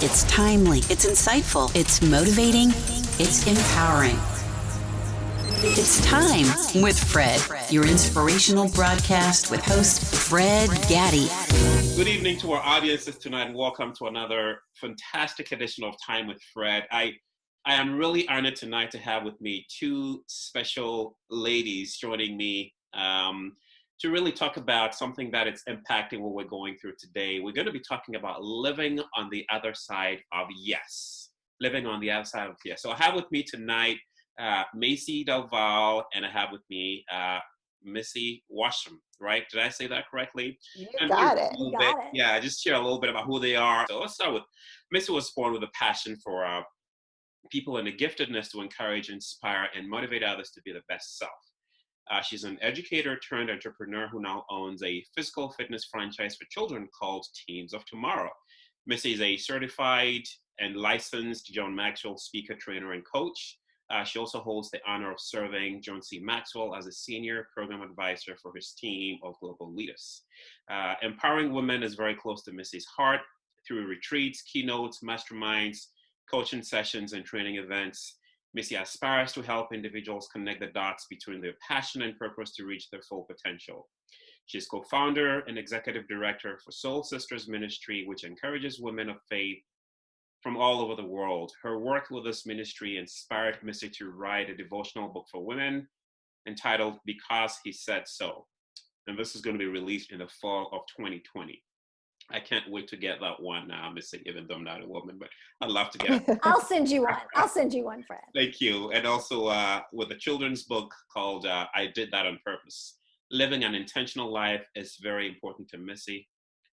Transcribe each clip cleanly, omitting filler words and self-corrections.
It's timely, it's insightful, it's motivating, it's empowering. It's Time with Fred, your inspirational broadcast with host Fred Gaddy. Good evening to our audiences tonight, and welcome to another fantastic edition of Time with Fred. I am really honored tonight to have with me two special ladies joining me to really talk about something that is impacting what we're going through today. We're going to be talking about living on the other side of yes. Living on the other side of yes. So I have with me tonight Macy Del Val, and I have with me Missy Washam, right? Did I say that correctly? You got it. Yeah, just share a little bit about who they are. So let's start with Missy. Was born with a passion for people and a giftedness to encourage, inspire, and motivate others to be their best self. She's an educator turned entrepreneur who now owns a physical fitness franchise for children called Teams of Tomorrow. Missy is a certified and licensed John Maxwell speaker, trainer, and coach. She also holds the honor of serving John C. Maxwell as a senior program advisor for his team of global leaders. Empowering women is very close to Missy's heart through retreats, keynotes, masterminds, coaching sessions, and training events. Missy aspires to help individuals connect the dots between their passion and purpose to reach their full potential. She is co-founder and executive director for Soul Sisters Ministry, which encourages women of faith from all over the world. Her work with this ministry inspired Missy to write a devotional book for women entitled Because He Said So. And this is going to be released in the fall of 2020. I can't wait to get that one now, Missy, even though I'm not a woman, but I'd love to get it. I'll send you one, Fred. Thank you. And also with a children's book called I Did That on Purpose. Living an intentional life is very important to Missy.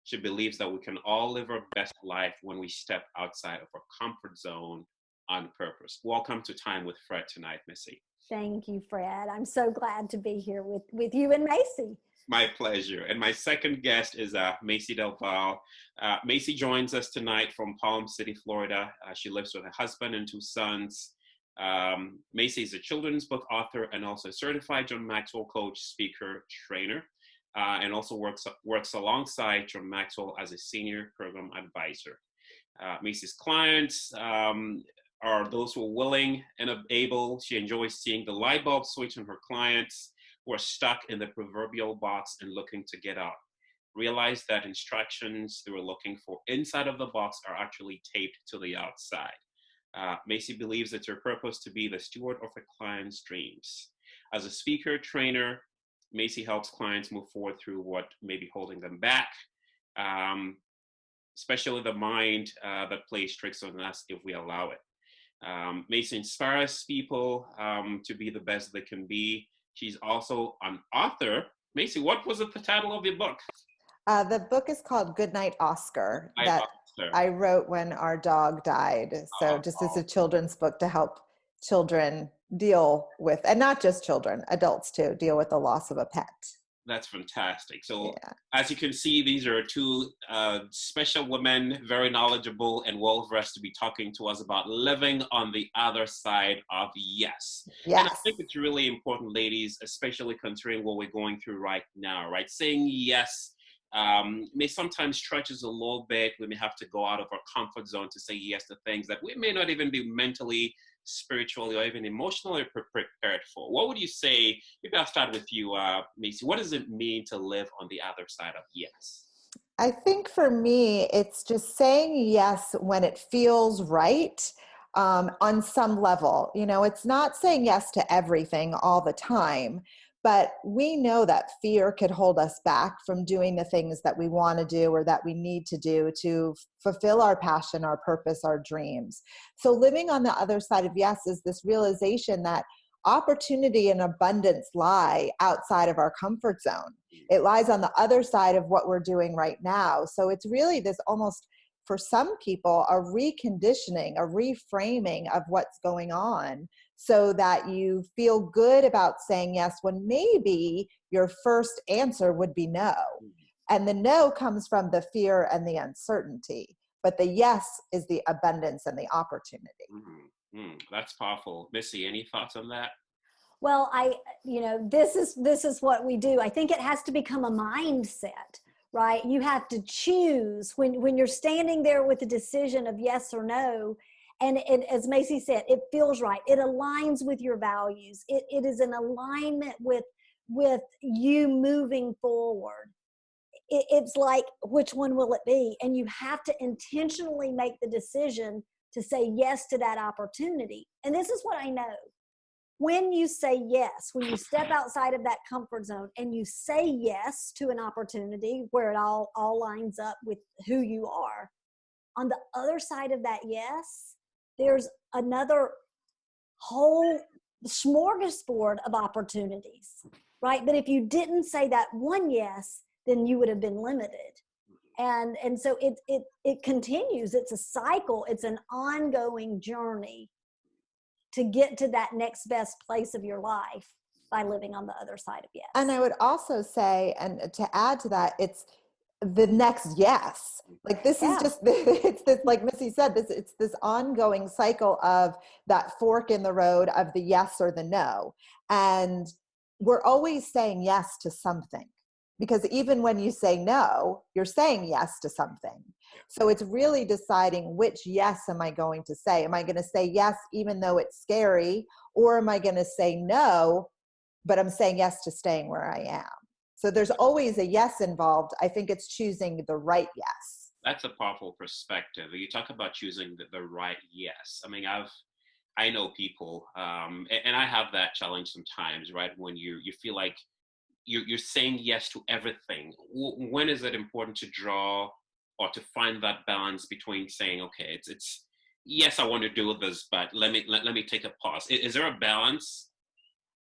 She believes that we can all live our best life when we step outside of our comfort zone on purpose. Welcome to Time with Fred tonight, Missy. Thank you, Fred. I'm so glad to be here with you and Macy. My pleasure. And my second guest is Macy Del Val. Macy joins us tonight from Palm City, Florida. She lives with her husband and two sons. Macy is a children's book author and also a certified John Maxwell coach, speaker, trainer, and also works alongside John Maxwell as a senior program advisor. Macy's clients are those who are willing and able. She enjoys seeing the light bulb switch on her clients who are stuck in the proverbial box and looking to get out. Realize that instructions they were looking for inside of the box are actually taped to the outside. Macy believes it's her purpose to be the steward of her clients' dreams. As a speaker, trainer, Macy helps clients move forward through what may be holding them back, especially the mind that plays tricks on us if we allow it. Macy inspires people to be the best they can be. She's also an author. Macy, what was the title of your book? The book is called Goodnight Oscar, that I wrote when our dog died. So just as a children's book to help children deal with, and not just children, adults too, deal with the loss of a pet. That's fantastic. So as you can see, these are two special women, very knowledgeable and well-versed to be talking to us about living on the other side of yes. And I think it's really important, ladies, especially considering what we're going through right now, right? Saying yes may sometimes stretch us a little bit. We may have to go out of our comfort zone to say yes to things that we may not even be mentally, spiritually, or even emotionally prepared for. What would you say? Maybe I'll start with you, Macy. What does it mean to live on the other side of yes? I think for me, it's just saying yes when it feels right on some level. You know, it's not saying yes to everything all the time, but we know that fear could hold us back from doing the things that we want to do or that we need to do to fulfill our passion, our purpose, our dreams. So living on the other side of yes is this realization that opportunity and abundance lie outside of our comfort zone. It lies on the other side of what we're doing right now. So it's really this almost, for some people, a reconditioning, a reframing of what's going on, so that you feel good about saying yes when maybe your first answer would be no. And the no comes from the fear and the uncertainty, but the yes is the abundance and the opportunity. That's powerful. Missy, any thoughts on that? Well, this is what we do. I think it has to become a mindset, right? You have to choose when you're standing there with a decision of yes or no. And as Macy said, it feels right. It aligns with your values. It is an alignment with you moving forward. It's like, which one will it be? And you have to intentionally make the decision to say yes to that opportunity. And this is what I know. When you say yes, when you step outside of that comfort zone and you say yes to an opportunity where it all lines up with who you are, on the other side of that yes, there's another whole smorgasbord of opportunities, right? But if you didn't say that one yes, then you would have been limited. And so it continues. It's a cycle. It's an ongoing journey to get to that next best place of your life by living on the other side of yes. And I would also say, and to add to that, it's the next yes. Like this is just, it's this, like Missy said, it's this ongoing cycle of that fork in the road of the yes or the no. And we're always saying yes to something. Because even when you say no, you're saying yes to something. So it's really deciding which yes am I going to say. Am I going to say yes even though it's scary? Or am I going to say no, but I'm saying yes to staying where I am? So there's always a yes involved. I think it's choosing the right yes. That's a powerful perspective. You talk about choosing the right yes. I mean, I know people, and I have that challenge sometimes, right? When you feel like you're saying yes to everything. When is it important to draw or to find that balance between saying, okay, it's yes, I want to do this, but let me take a pause. Is there a balance?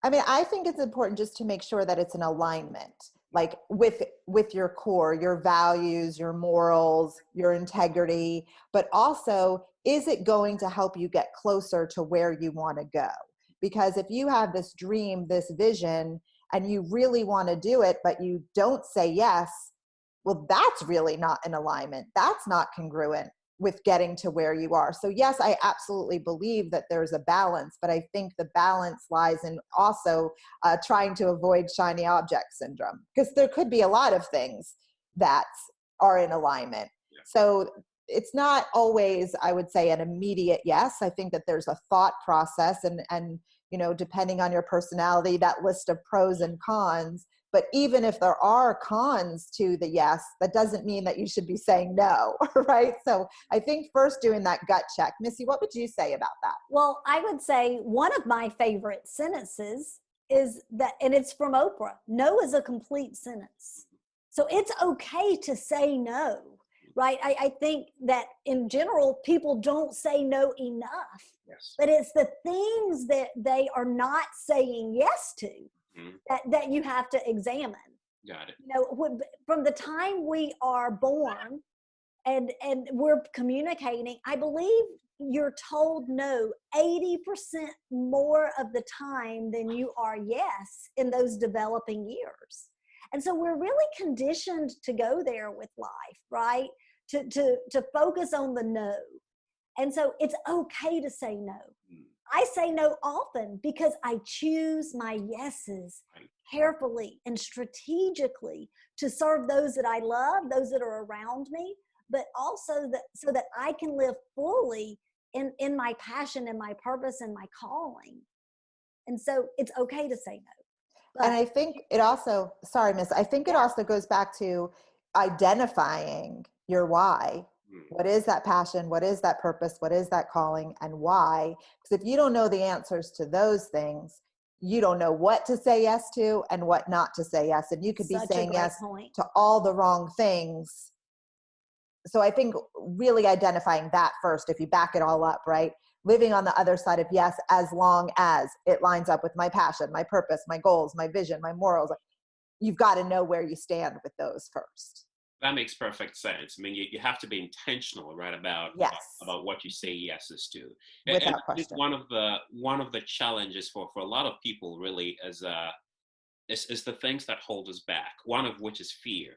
I mean, I think it's important just to make sure that it's an alignment, like with your core, your values, your morals, your integrity, but also, is it going to help you get closer to where you want to go? Because if you have this dream, this vision, and you really want to do it, but you don't say yes, well, that's really not in alignment. That's not congruent with getting to where you are. So yes, I absolutely believe that there's a balance, but I think the balance lies in also trying to avoid shiny object syndrome, because there could be a lot of things that are in alignment. Yeah. So it's not always, I would say, an immediate yes. I think that there's a thought process and you know, depending on your personality, that list of pros and cons. But even if there are cons to the yes, that doesn't mean that you should be saying no, right? So I think first doing that gut check. Missy, what would you say about that? Well, I would say one of my favorite sentences is that, and it's from Oprah, no is a complete sentence. So it's okay to say no, right? I think that in general, people don't say no enough. Yes. But it's the things that they are not saying yes to that you have to examine. Got it. You know, from the time we are born and we're communicating, I believe you're told no 80% more of the time than you are yes in those developing years. And so we're really conditioned to go there with life, right? To focus on the no. And so it's okay to say no. I say no often because I choose my yeses carefully and strategically to serve those that I love, those that are around me, but also so that I can live fully in my passion and my purpose and my calling. And so it's okay to say no. But, and I think it also, sorry, Miss, I think it also goes back to identifying your why. What is that passion? What is that purpose? What is that calling, and why? Because if you don't know the answers to those things, you don't know what to say yes to and what not to say yes. And you could be saying yes to all the wrong things. So I think really identifying that first, if you back it all up, right? Living on the other side of yes, as long as it lines up with my passion, my purpose, my goals, my vision, my morals. You've got to know where you stand with those first. That makes perfect sense. I mean, you have to be intentional, right, about what you say yeses to. Without question. One of the challenges for a lot of people really is the things that hold us back. One of which is fear.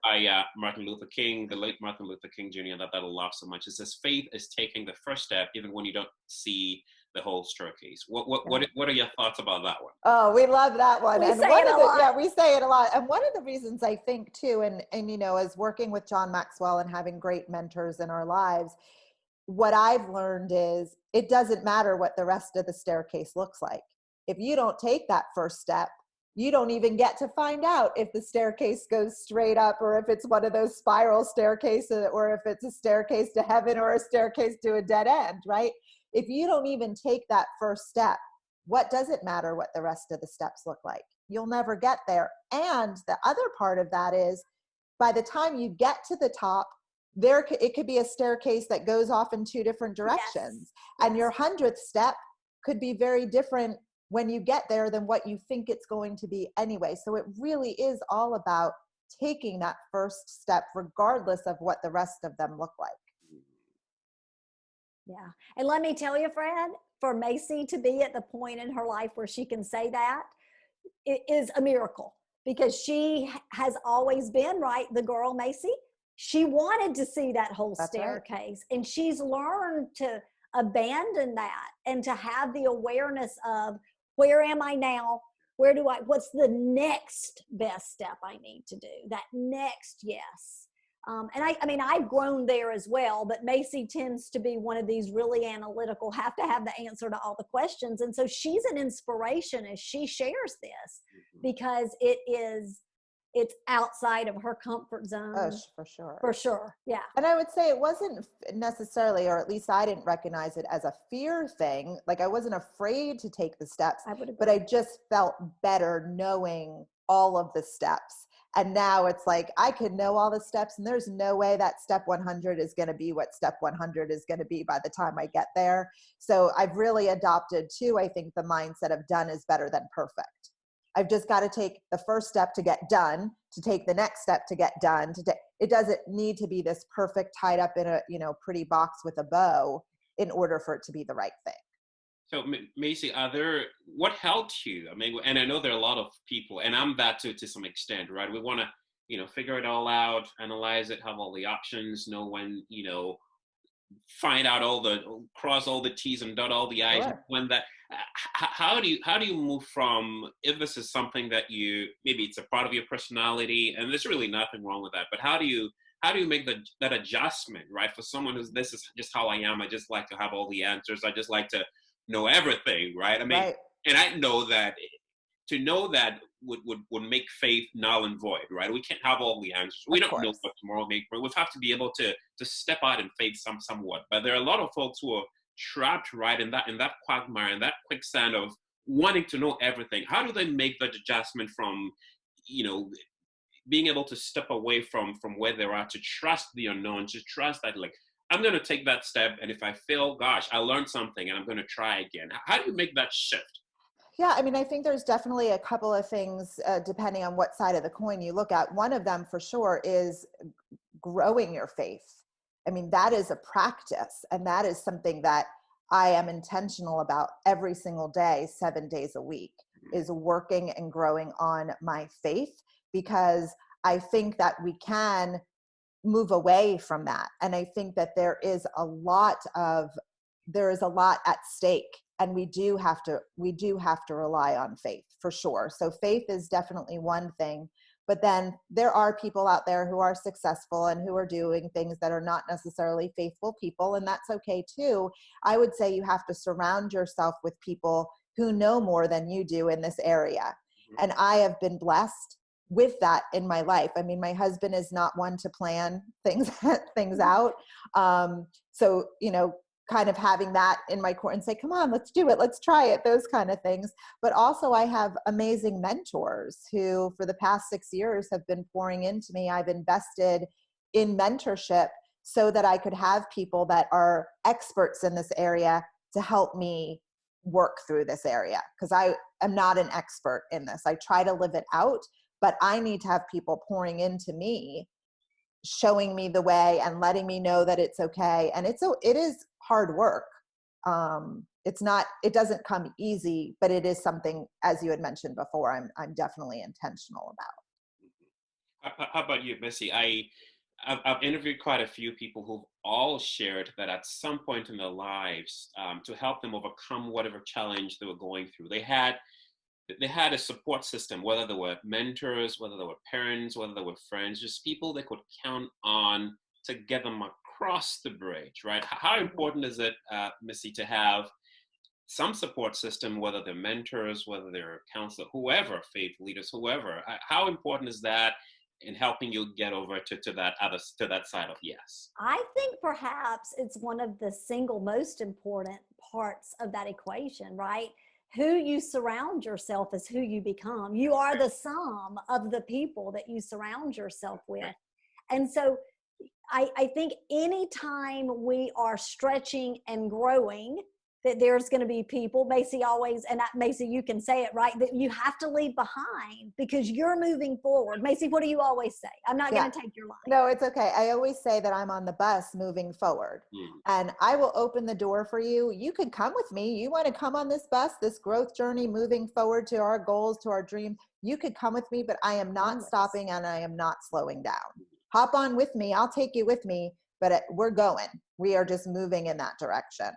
By Martin Luther King, the late Martin Luther King Jr. that I love so much. It says faith is taking the first step even when you don't see the whole staircase. What are your thoughts about that one? Oh, we love that one. We And say one it of a the, lot. yeah, we say it a lot. And one of the reasons I think too, and you know, as working with John Maxwell and having great mentors in our lives, what I've learned is it doesn't matter what the rest of the staircase looks like. If you don't take that first step, you don't even get to find out if the staircase goes straight up or if it's one of those spiral staircases or if it's a staircase to heaven or a staircase to a dead end, right? If you don't even take that first step, what does it matter what the rest of the steps look like? You'll never get there. And the other part of that is by the time you get to the top, it could be a staircase that goes off in two different directions. Yes. And your 100th step could be very different when you get there than what you think it's going to be anyway. So it really is all about taking that first step, regardless of what the rest of them look like. Yeah. And let me tell you, Fred, for Macy to be at the point in her life where she can say that, it is a miracle, because she has always been, right, the girl Macy. She wanted to see that whole That's staircase, right. And she's learned to abandon that and to have the awareness of, where am I now? What's the next best step I need to do? That next yes. And I mean, I've grown there as well, but Macy tends to be one of these really analytical, have to have the answer to all the questions. And so she's an inspiration as she shares this, because it's outside of her comfort zone. Oh, for sure. For sure. Yeah. And I would say it wasn't necessarily, or at least I didn't recognize it as a fear thing. Like I wasn't afraid to take the steps, but I just felt better knowing all of the steps. And now it's like, I could know all the steps and there's no way that step 100 is going to be what step 100 is going to be by the time I get there. So I've really adopted too, I think, the mindset of done is better than perfect. I've just got to take the first step to get done, to take the next step to get done. It doesn't need to be this perfect tied up in a, pretty box with a bow in order for it to be the right thing. So Macy, what helped you? I mean, and I know there are a lot of people, and I'm that too, to some extent, right? We want to, figure it all out, analyze it, have all the options, know when, find out cross all the T's and dot all the I's. Sure. When that, how do you move from, if this is something that maybe it's a part of your personality, and there's really nothing wrong with that, but how do you make that adjustment, right? For someone this is just how I am. I just like to have all the answers. I just like to know everything, right? I mean, right. And I know that to know that would make faith null and void, right? We can't have all the answers. We don't know what tomorrow may bring. We have to be able to step out in faith somewhat. But there are a lot of folks who are trapped, right, in that quagmire, in that quicksand of wanting to know everything. How do they make that adjustment from, being able to step away from where they are, to trust the unknown, to trust that, like, I'm going to take that step, and if I fail, gosh, I learned something, and I'm going to try again. How do you make that shift? Yeah, I mean, I think there's definitely a couple of things depending on what side of the coin you look at. One of them for sure is growing your faith. I mean, that is a practice, and that is something that I am intentional about every single day, 7 days a week, is working and growing on my faith, because I think that we can move away from that. And I think that there is a lot at stake, and we do have to rely on faith for sure. So faith is definitely one thing, but then there are people out there who are successful and who are doing things that are not necessarily faithful people, and that's okay too. I would say you have to surround yourself with people who know more than you do in this area. And I have been blessed with that in my life. I mean, my husband is not one to plan things out. So, kind of having that in my court and say, come on, let's do it. Let's try it. Those kind of things. But also I have amazing mentors who for the past 6 years have been pouring into me. I've invested in mentorship so that I could have people that are experts in this area to help me work through this area. Because I am not an expert in this. I try to live it out, but I need to have people pouring into me, showing me the way and letting me know that it's okay. And it is hard work. It doesn't come easy, but it is something, as you had mentioned before, I'm definitely intentional about. How about you, Missy? I've interviewed quite a few people who've all shared that at some point in their lives, to help them overcome whatever challenge they were going through, they had a support system, whether they were mentors, whether they were parents, whether they were friends, just people they could count on to get them across the bridge, right? How important is it, Missy, to have some support system, whether they're mentors, whether they're counselor, whoever, faith leaders, whoever? How important is that in helping you get over to that side of yes? I think perhaps it's one of the single most important parts of that equation, right? Who you surround yourself is who you become. You are the sum of the people that you surround yourself with. And so I think anytime we are stretching and growing, that there's going to be people, Macy always, and Macy, you can say it, right, that you have to leave behind because you're moving forward. Macy, what do you always say? I'm not going to take your line. No, it's okay. I always say that I'm on the bus moving forward, and I will open the door for you. You could come with me. You want to come on this bus, this growth journey, moving forward to our goals, to our dreams. You could come with me, but I am not stopping and I am not slowing down. Hop on with me. I'll take you with me, but we're going. We are just moving in that direction.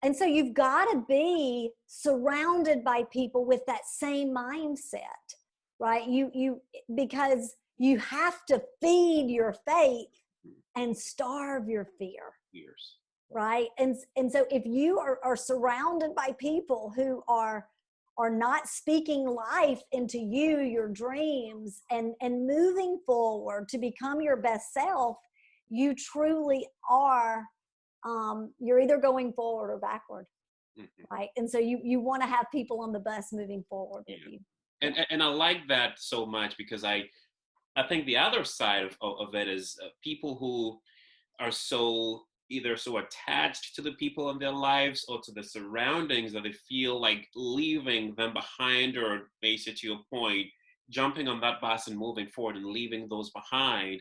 And so you've got to be surrounded by people with that same mindset, right? Because you have to feed your faith and starve your fear. Years. Right? And so if you are surrounded by people who are not speaking life into you, your dreams, and moving forward to become your best self, you truly are, you're either going forward or backward, right? And so you want to have people on the bus moving forward with you. And I like that so much because I think the other side of it is people who are either so attached to the people in their lives or to the surroundings that they feel like leaving them behind, or basically to your point, jumping on that bus and moving forward and leaving those behind.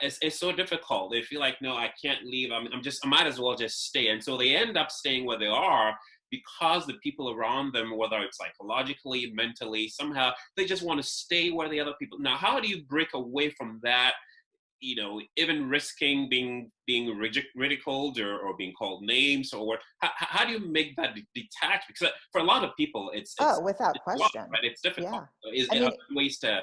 It's so difficult. They feel like, no, I can't leave. I might as well just stay. And so they end up staying where they are because the people around them, whether it's psychologically, mentally, somehow they just want to stay where the other people. Now, how do you break away from that? Even risking being ridiculed or being called names, or how do you make that detach? Because for a lot of people, it's without question, right? It's difficult. Yeah. Ways to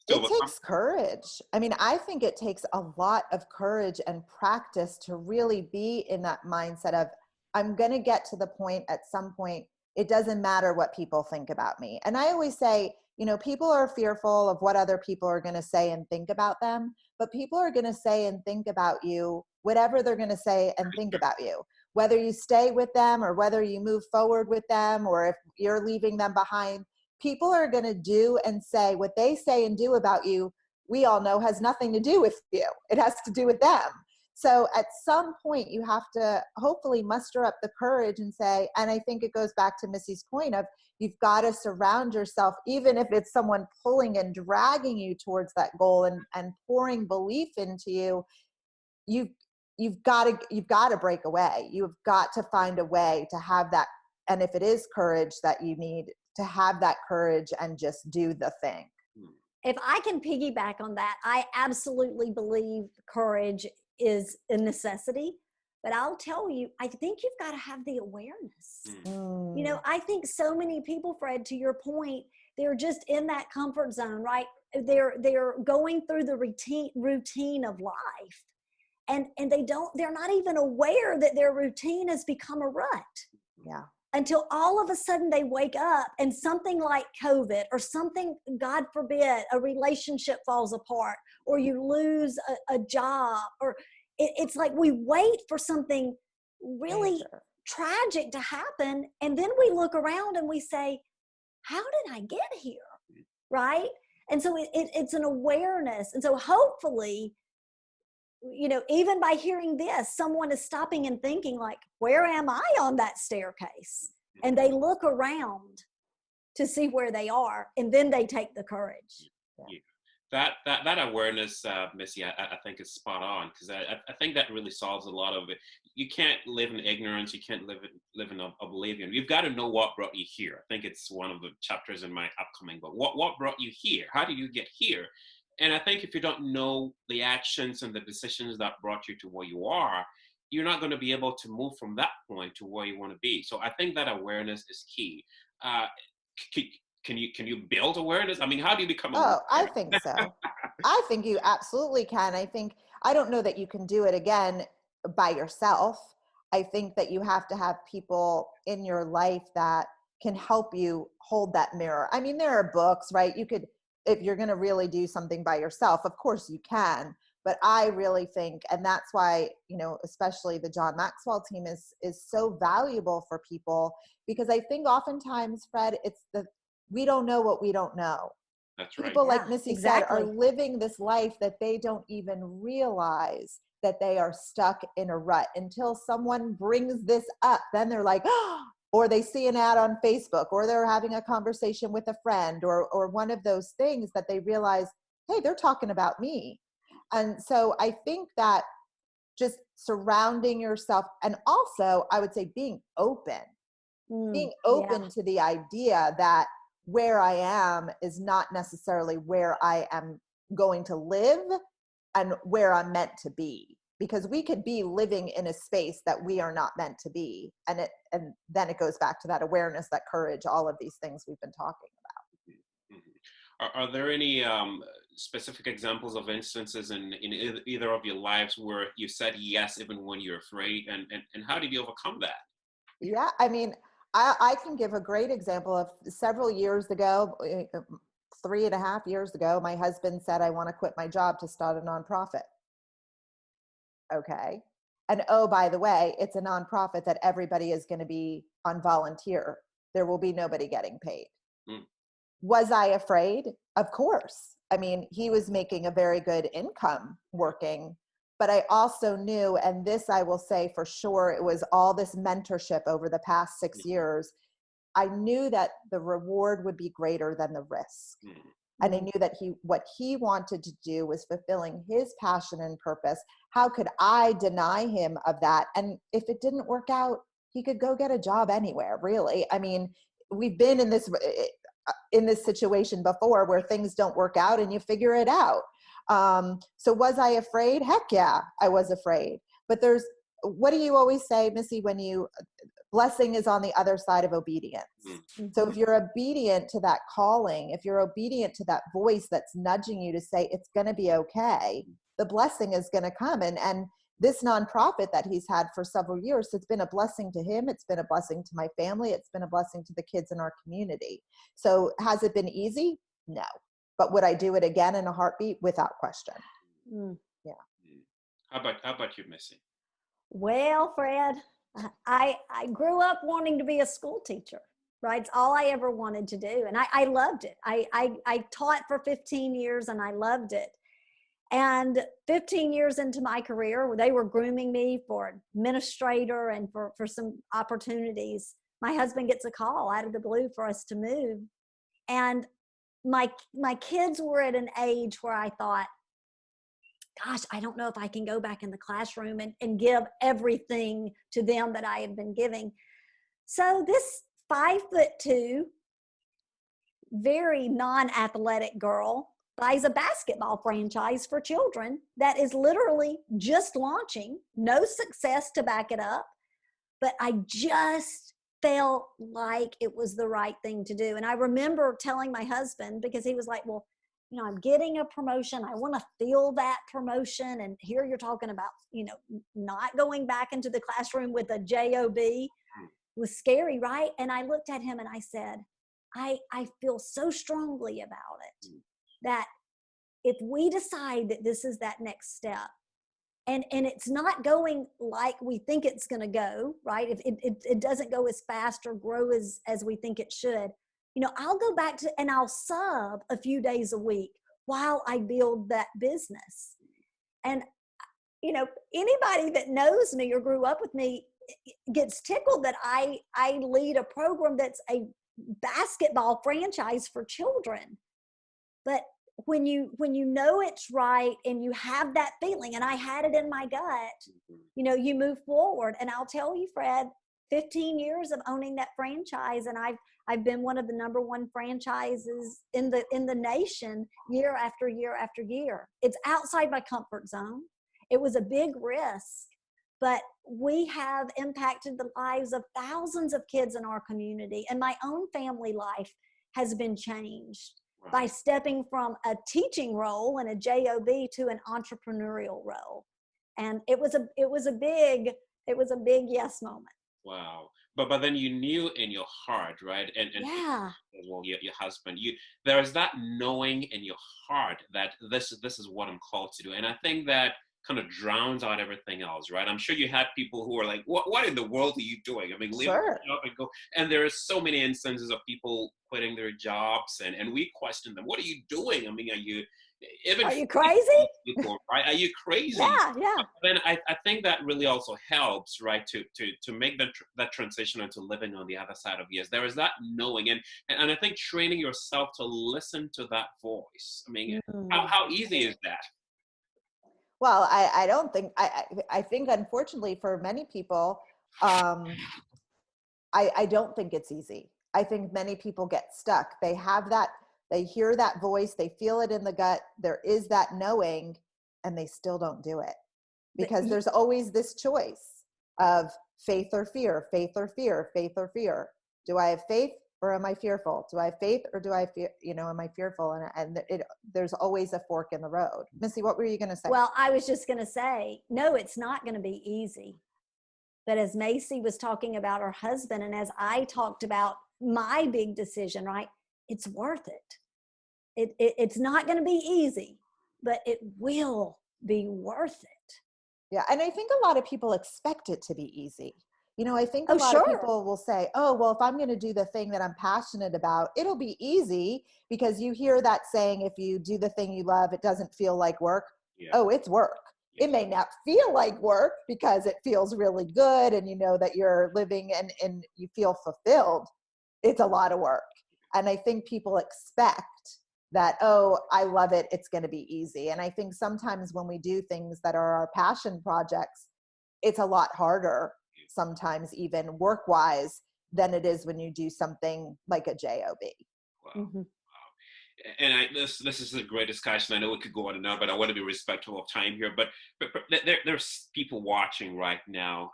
it takes courage. I mean, I think it takes a lot of courage and practice to really be in that mindset of, I'm going to get to the point at some point, it doesn't matter what people think about me. And I always say, people are fearful of what other people are going to say and think about them, but people are going to say and think about you, whatever they're going to say and think about you, whether you stay with them or whether you move forward with them, or if you're leaving them behind. People are going to do and say what they say and do about you. We all know has nothing to do with you. It has to do with them. So at some point you have to hopefully muster up the courage and say, and I think it goes back to Missy's point of, you've got to surround yourself, even if it's someone pulling and dragging you towards that goal and pouring belief into you. You've got to break away. You've got to find a way to have that. And if it is courage that you need, to have that courage and just do the thing. If I can piggyback on that, I absolutely believe courage is a necessity. But I'll tell you, I think you've got to have the awareness. I think so many people, Fred, to your point, they're just in that comfort zone, right? They're going through the routine of life. And they're not even aware that their routine has become a rut. Yeah. Until all of a sudden they wake up and something like COVID or something, God forbid, a relationship falls apart or you lose a job, or it's like we wait for something really tragic to happen. And then we look around and we say, how did I get here? Right? And so it's an awareness. And so hopefully, even by hearing this, someone is stopping and thinking like, where am I on that staircase? And they look around to see where they are, and then they take the courage. Yeah. That awareness, Missy, I think is spot on, because I think that really solves a lot of it. You can't live in ignorance. You can't live in oblivion. You've got to know what brought you here. I think it's one of the chapters in my upcoming book. What brought you here? How did you get here? And I think if you don't know the actions and the decisions that brought you to where you are, you're not going to be able to move from that point to where you want to be. So I think that awareness is key. Uh, c- can you build awareness? I mean, how do you become Oh, I aware? think so. I think you absolutely can. I don't know that you can do it again by yourself. I think that you have to have people in your life that can help you hold that mirror. I mean, there are books, right? You could, if you're going to really do something by yourself, of course you can. But I really think, and that's why, especially the John Maxwell team is so valuable for people, because I think oftentimes, Fred, we don't know what we don't know. That's right. People, Yeah, like Missy said, are exactly. living this life that they don't even realize that they are stuck in a rut until someone brings this up. Then they're like, oh, or they see an ad on Facebook, or they're having a conversation with a friend, or one of those things that they realize, hey, they're talking about me. And so I think that just surrounding yourself, and also I would say being Yeah. open to the idea that where I am is not necessarily where I am going to live and where I'm meant to be, because we could be living in a space that we are not meant to be. And then it goes back to that awareness, that courage, all of these things we've been talking Mhm. Are there any specific examples of instances in either of your lives where you said yes even when you're afraid, and how did you overcome that? about. Yeah, I mean, I can give a great example of several years ago, 3.5 years ago, my husband said, I want to quit my job to start a nonprofit. Okay. And oh, by the way, it's a nonprofit that everybody is going to be on volunteer. There will be nobody getting paid. Mm. Was I afraid? Of course. I mean, he was making a very good income working, but I also knew, and this I will say for sure, it was all this mentorship over the past 6 years. I knew that the reward would be greater than the risk. Mm. And I knew that what he wanted to do was fulfilling his passion and purpose. How could I deny him of that? And if it didn't work out, he could go get a job anywhere, really. I mean, we've been in this situation before where things don't work out and you figure it out. So was I afraid? Heck yeah, I was afraid. But what do you always say, Missy, blessing is on the other side of obedience. Mm. So Mhm. if you're obedient to that calling, if you're obedient to that voice that's nudging you to say it's going to be okay, the blessing is going to come. And this nonprofit that he's had for several years, it's been a blessing to him. It's been a blessing to my family. It's been a blessing to the kids in our community. So has it been easy? No. But would I do it again in a heartbeat? Without question. Mm. Yeah. Mm. How about you, Missy? Well, Fred, I grew up wanting to be a school teacher, right? It's all I ever wanted to do. And I loved it. I taught for 15 years and I loved it. And 15 years into my career, they were grooming me for administrator and for some opportunities. My husband gets a call out of the blue for us to move. And my kids were at an age where I thought, gosh, I don't know if I can go back in the classroom and give everything to them that I have been giving. So this 5'2", very non-athletic girl buys a basketball franchise for children that is literally just launching, no success to back it up. But I just felt like it was the right thing to do. And I remember telling my husband, because he was like, well, I'm getting a promotion. I want to feel that promotion. And here you're talking about, not going back into the classroom with a job. It was scary, right? And I looked at him and I said, I feel so strongly about it that if we decide that this is that next step, and it's not going like we think it's going to go, right? If it doesn't go as fast or grow as we think it should, I'll go back to, and I'll sub a few days a week while I build that business. And, anybody that knows me or grew up with me gets tickled that I lead a program that's a basketball franchise for children. But when you know it's right and you have that feeling, and I had it in my gut, you move forward. And I'll tell you, Fred, 15 years of owning that franchise, and I've been one of the number one franchises in the nation year after year after year. It's outside my comfort zone. It was a big risk, but we have impacted the lives of thousands of kids in our community, and my own family life has been changed by stepping from a teaching role and a job to an entrepreneurial role. And it was a big yes moment. Wow. But then you knew in your heart, right? And Yeah. well, your husband, there is that knowing in your heart that this is what I'm called to do. And I think that kind of drowns out everything else, right? I'm sure you had people who are like, what in the world are you doing? I mean, leave your job and go. And there are so many instances of people quitting their jobs, and we question them. What are you doing? I mean, are you crazy? People, right? Are you crazy? Yeah. But then I think that really also helps, right, to make that transition into living on the other side of years. There is that knowing, and I think training yourself to listen to that voice. I mean, how easy is that? Well, I don't think, I think unfortunately for many people, I don't think it's easy. I think many people get stuck. They hear that voice, they feel it in the gut, there is that knowing, and they still don't do it. Because there's always this choice of faith or fear, faith or fear, faith or fear. Do I have faith or am I fearful? Do I have faith or do I fear, am I fearful? And there's always a fork in the road. Missy, what were you going to say? Well, I was just going to say, no, it's not going to be easy. But as Macy was talking about her husband, and as I talked about my big decision, right? It's worth it. It's not going to be easy, but it will be worth it. Yeah. And I think a lot of people expect it to be easy. I think a lot of people will say, oh, well, if I'm going to do the thing that I'm passionate about, it'll be easy, because you hear that saying, if you do the thing you love, it doesn't feel like work. Yeah. Oh, it's work. Yeah. It may not feel like work because it feels really good and you know that you're living and you feel fulfilled. It's a lot of work. And I think people expect that, oh, I love it, it's going to be easy. And I think sometimes when we do things that are our passion projects, it's a lot harder, sometimes even work-wise, than it is when you do something like a job. Wow. Mm-hmm. Wow. And this is a great discussion. I know we could go on and on, but I want to be respectful of time here. But there's people watching right now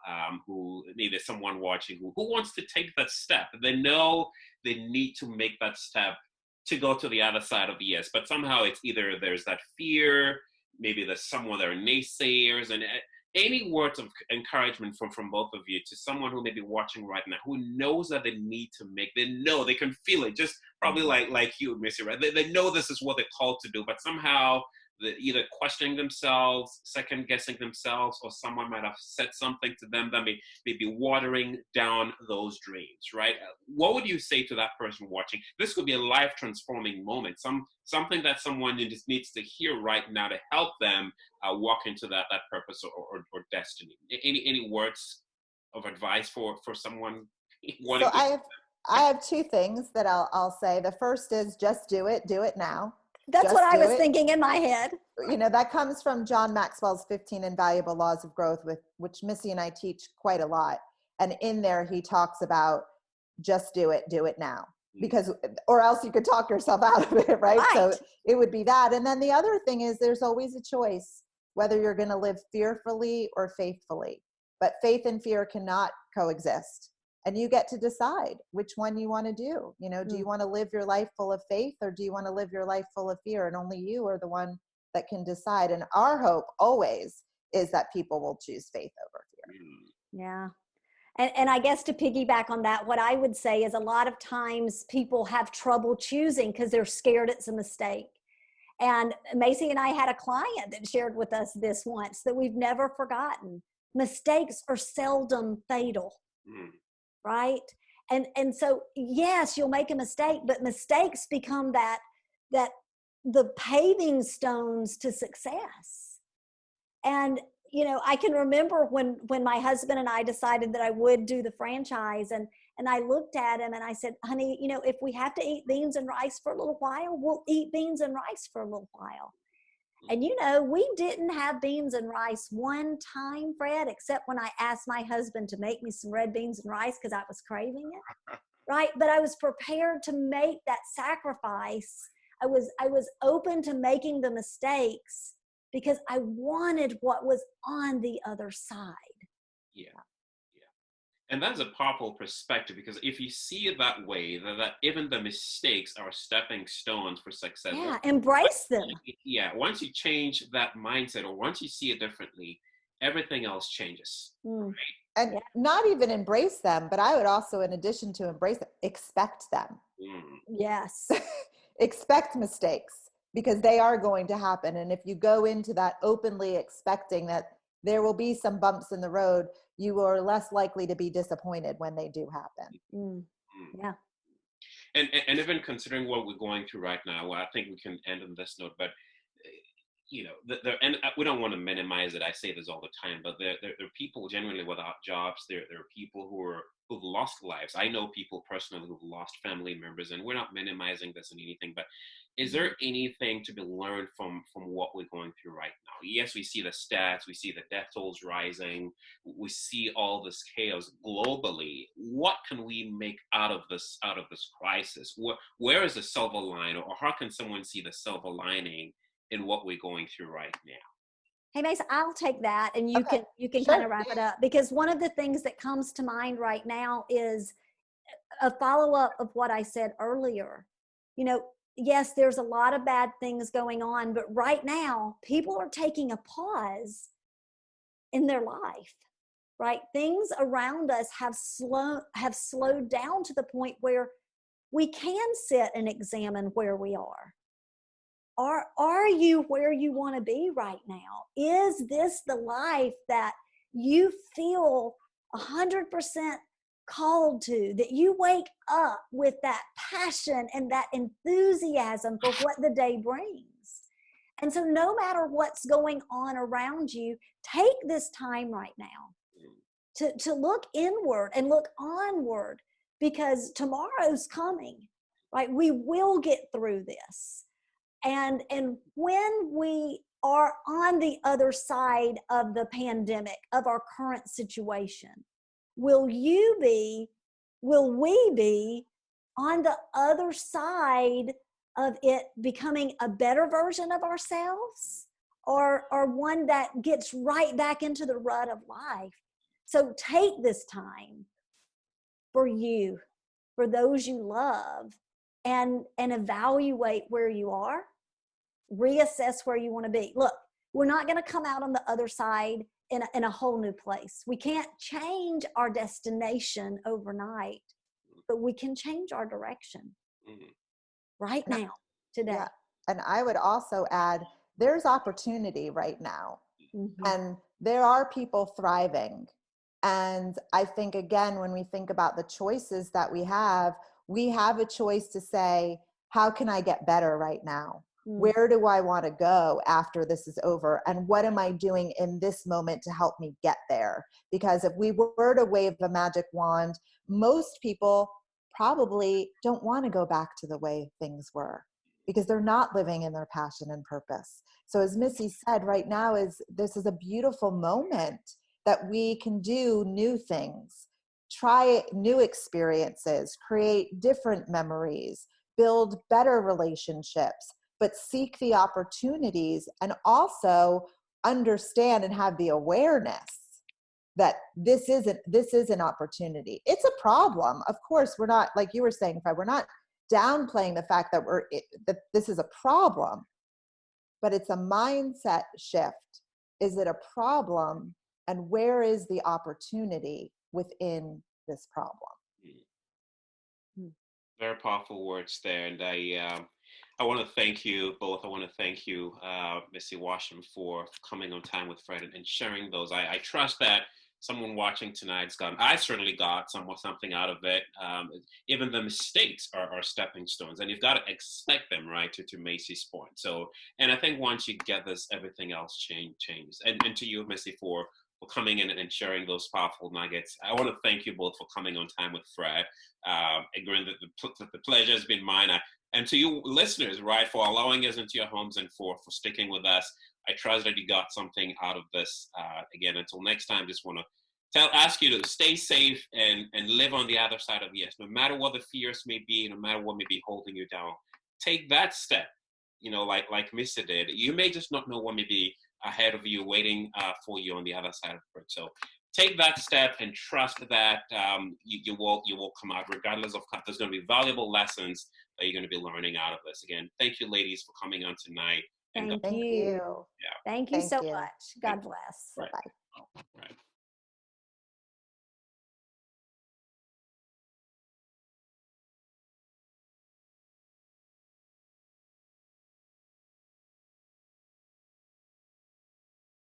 who, maybe someone watching who wants to take that step. They know they need to make that step to go to the other side of the yes, but somehow it's either there's that fear, maybe there's someone that are naysayers, and any words of encouragement from both of you to someone who may be watching right now, who knows that they need to they know, they can feel it, just probably like you, Missy, right? They know this is what they're called to do, but somehow they're either questioning themselves, second guessing themselves, or someone might have said something to them that may be watering down those dreams, right? What would you say to that person watching? This could be a life transforming moment, something that someone just needs to hear right now to help them walk into that purpose or destiny. Any words of advice for someone wanting to? I have two things that I'll say. The first is just do it now. That's just what I was thinking in my head. That comes from John Maxwell's 15 Invaluable Laws of Growth, which Missy and I teach quite a lot. And in there, he talks about just do it now. Because, or else you could talk yourself out of it, right? So it would be that. And then the other thing is there's always a choice whether you're going to live fearfully or faithfully. But faith and fear cannot coexist. And you get to decide which one you want to do. Do you want to live your life full of faith, or do you want to live your life full of fear? And only you are the one that can decide. And our hope always is that people will choose faith over fear. Yeah. And I guess to piggyback on that, what I would say is a lot of times people have trouble choosing because they're scared it's a mistake. And Macy and I had a client that shared with us this once that we've never forgotten. Mistakes are seldom fatal. Right? And so, yes, you'll make a mistake, but mistakes become that the paving stones to success. And, I can remember when my husband and I decided that I would do the franchise, and I looked at him and I said, honey, if we have to eat beans and rice for a little while, we'll eat beans and rice for a little while. And you know, we didn't have beans and rice one time, Fred, except when I asked my husband to make me some red beans and rice because I was craving it. Right? But I was prepared to make that sacrifice. I was open to making the mistakes because I wanted what was on the other side. Yeah. And that's a powerful perspective, because if you see it that way, that even the mistakes are stepping stones for success. Yeah, embrace them. Yeah, once you change that mindset, or once you see it differently, everything else changes. Right? And not even embrace them, but I would also, in addition to embrace them, expect them. Yes. Expect mistakes, because they are going to happen. And if you go into that openly expecting that there will be some bumps in the road, you are less likely to be disappointed when they do happen. Yeah. And even considering what we're going through right now, well, I think we can end on this note, but and we don't want to minimize it. I say this all the time, but there are people genuinely without jobs. There are people who've lost lives. I know people personally who've lost family members, and we're not minimizing this in anything, but is there anything to be learned from what we're going through right now? Yes, we see the stats, we see the death tolls rising, we see all this chaos globally. What can we make out of this crisis? Where is the silver line, or how can someone see the silver lining in what we're going through right now? Hey, Mason, I'll take that, and you can Sure. kind of wrap it up, because one of the things that comes to mind right now is a follow-up of what I said earlier. You know, yes, there's a lot of bad things going on, but right now people are taking a pause in their life, right? Things around us have slowed down to the point where we can sit and examine where we are. Are you where you want to be right now? Is this the life that you feel 100% called to, that you wake up with that passion and that enthusiasm for what the day brings? And so no matter what's going on around you, take this time right now to look inward and look onward, because tomorrow's coming, right? We will get through this. And when we are on the other side of the pandemic, of our current situation, will we be on the other side of it becoming a better version of ourselves, or one that gets right back into the rut of life? So take this time for you, for those you love, and evaluate where you are, reassess where you want to be. Look, we're not going to come out on the other side in a whole new place. We can't change our destination overnight, but we can change our direction right now, today. Yeah. And I would also add, there's opportunity right now, and there are people thriving. And I think, again, when we think about the choices that we have a choice to say, how can I get better right now? Where do I want to go after this is over? And what am I doing in this moment to help me get there? Because if we were to wave a magic wand, most people probably don't want to go back to the way things were, because they're not living in their passion and purpose. So as Missy said, right now this is a beautiful moment that we can do new things, try new experiences, create different memories, build better relationships, but seek the opportunities, and also understand and have the awareness that this is an opportunity. It's a problem. Of course, we're not, like you were saying, Fred, we're not downplaying the fact that that this is a problem, but it's a mindset shift. Is it a problem? And where is the opportunity within this problem? Very powerful words there. And I want to thank you both. I want to thank you, Missy Washam, for coming on Time with Fred and sharing those. I trust that someone watching tonight's I certainly got something out of it. Even the mistakes are stepping stones, and you've got to expect them, right, to Macy's point. So, and I think once you get this, everything else changes. And to you, Missy, for coming in and sharing those powerful nuggets. I want to thank you both for coming on Time with Fred. Again, the pleasure has been mine. And to you listeners, right, for allowing us into your homes and for sticking with us. I trust that you got something out of this. Again, until next time, just want to ask you to stay safe and live on the other side of yes. No matter what the fears may be, no matter what may be holding you down, take that step. Like Mr. did. You may just not know what may be ahead of you, waiting for you on the other side of it. So take that step and trust that you will come out, regardless of there's going to be valuable lessons that you're going to be learning out of this. Again, thank you, ladies, for coming on tonight. Thank you. Yeah. Thank you so much. God bless. Right. Bye. Right.